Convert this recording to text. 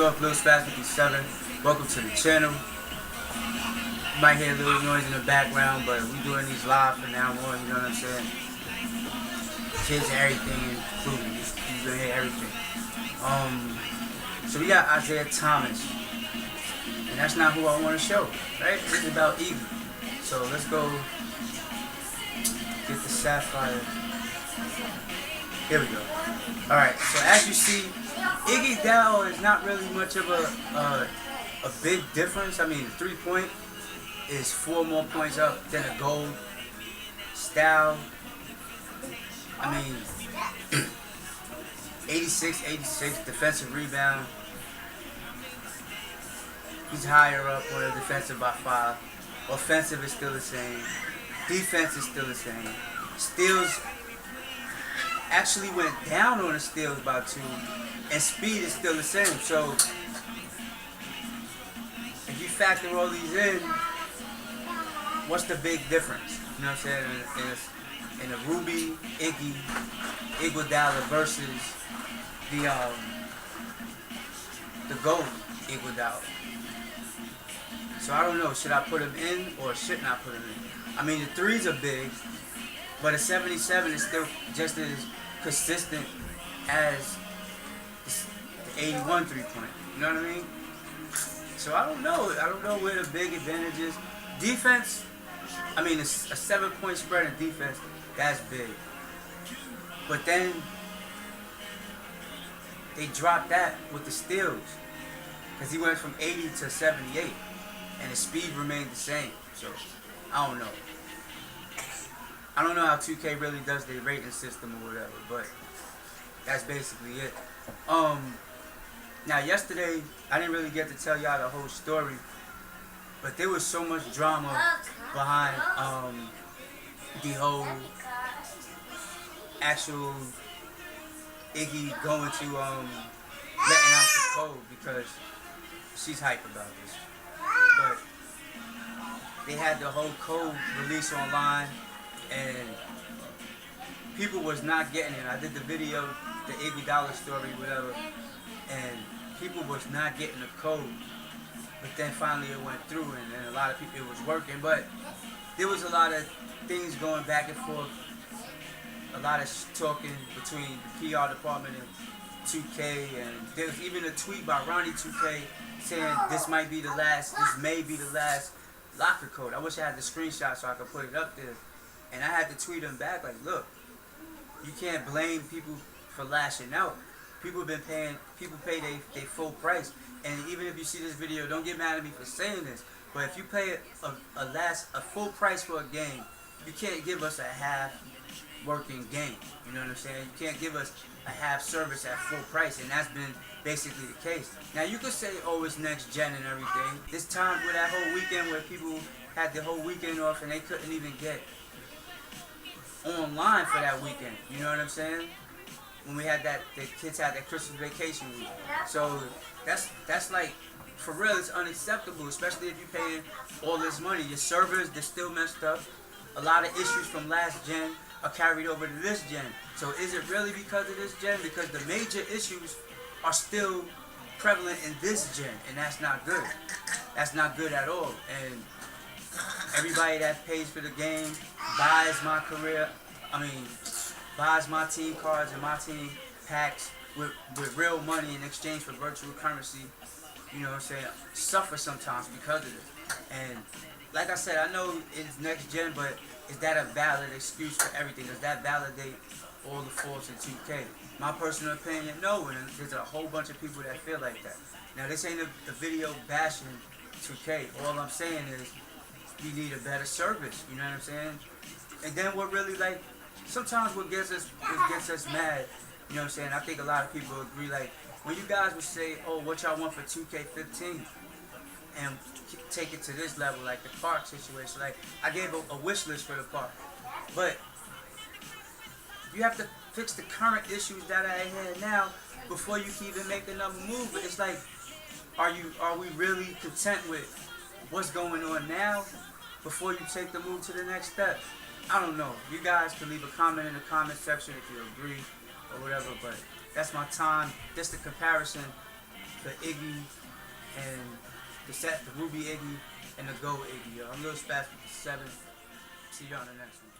off Lil Spaz 57. Welcome to the channel. You might hear a little noise in the background, but we doing these live from now on, you know what I'm saying? Kids and everything included. You're gonna hear everything. So we got Isaiah Thomas. And that's not who I want to show, right? This is about Iggy. So let's go get the sapphire. Here we go. Alright, so as you see, Iguodala is not really much of a big difference. I mean, the 3-point is 4 more points up than a gold. Style, I mean, 86, defensive rebound. He's higher up on the defensive by 5. Offensive is still the same. Defense is still the same. Steals actually went down on the steals by 2. And speed is still the same. So if you factor all these in, what's the big difference? You know what I'm saying? In the Ruby, Iguodala versus the GOAT Iguodala. So I don't know, should I put him in or shouldn't I put him in? I mean, the 3s are big, but a 77 is still just as consistent as the 81 3-point. You know what I mean? So I don't know. I don't know where the big advantage is. Defense, I mean, a 7-point spread in defense, that's big. But then they dropped that with the steals because he went from 80 to 78. And his speed remained the same. So, I don't know. I don't know how 2K really does their rating system or whatever, but that's basically it. Now yesterday, I didn't really get to tell y'all the whole story, but there was so much drama behind the whole actual Iggy going to letting out the code because she's hype about this. But they had the whole code release online and people was not getting it. I did the video, the Iguodala story, whatever, and people was not getting the code. But then finally it went through and a lot of people, it was working. But there was a lot of things going back and forth, a lot of talking between the PR department and 2K, and there was even a tweet by Ronnie 2K saying this may be the last locker code. I wish I had the screenshot so I could put it up there. And I had to tweet him back like, look, you can't blame people for lashing out. People pay their full price. And even if you see this video, don't get mad at me for saying this, but if you pay a full price for a game, you can't give us a half working game. You know what I'm saying? You can't give us a half service at full price, and that's been basically the case. Now you could say, oh, it's next gen and everything. This time with that whole weekend where people had the whole weekend off and they couldn't even get online for that weekend. You know what I'm saying? When we had that, the kids had that Christmas vacation week. So that's like, for real, it's unacceptable, especially if you're paying all this money. Your servers, they're still messed up. A lot of issues from last gen are carried over to this gen. So is it really because of this gen? Because the major issues are still prevalent in this gen, and that's not good. That's not good at all. And everybody that pays for the game buys my buys my team cards and my team packs with real money in exchange for virtual currency, you know what I'm saying, suffer sometimes because of it. And like I said, I know it's next gen, but is that a valid excuse for everything? Does that validate all the faults in 2K? My personal opinion, no, and there's a whole bunch of people that feel like that. Now, this ain't a video bashing 2K. All I'm saying is you need a better service, you know what I'm saying? And then what really, like, sometimes what gets us mad, you know what I'm saying? I think a lot of people agree, like, when you guys would say, oh, what y'all want for 2K15? And take it to this level, like the park situation. Like, I gave a wish list for the park, but you have to fix the current issues that I had now before you can even make another move. But it's like, are we really content with what's going on now before you take the move to the next step? I don't know. You guys can leave a comment in the comment section if you agree or whatever, but that's my time. Just a comparison the Iggy and the Ruby Iggy and the Gold Iggy. I'm Lil Spaz with the 7. See you on the next one.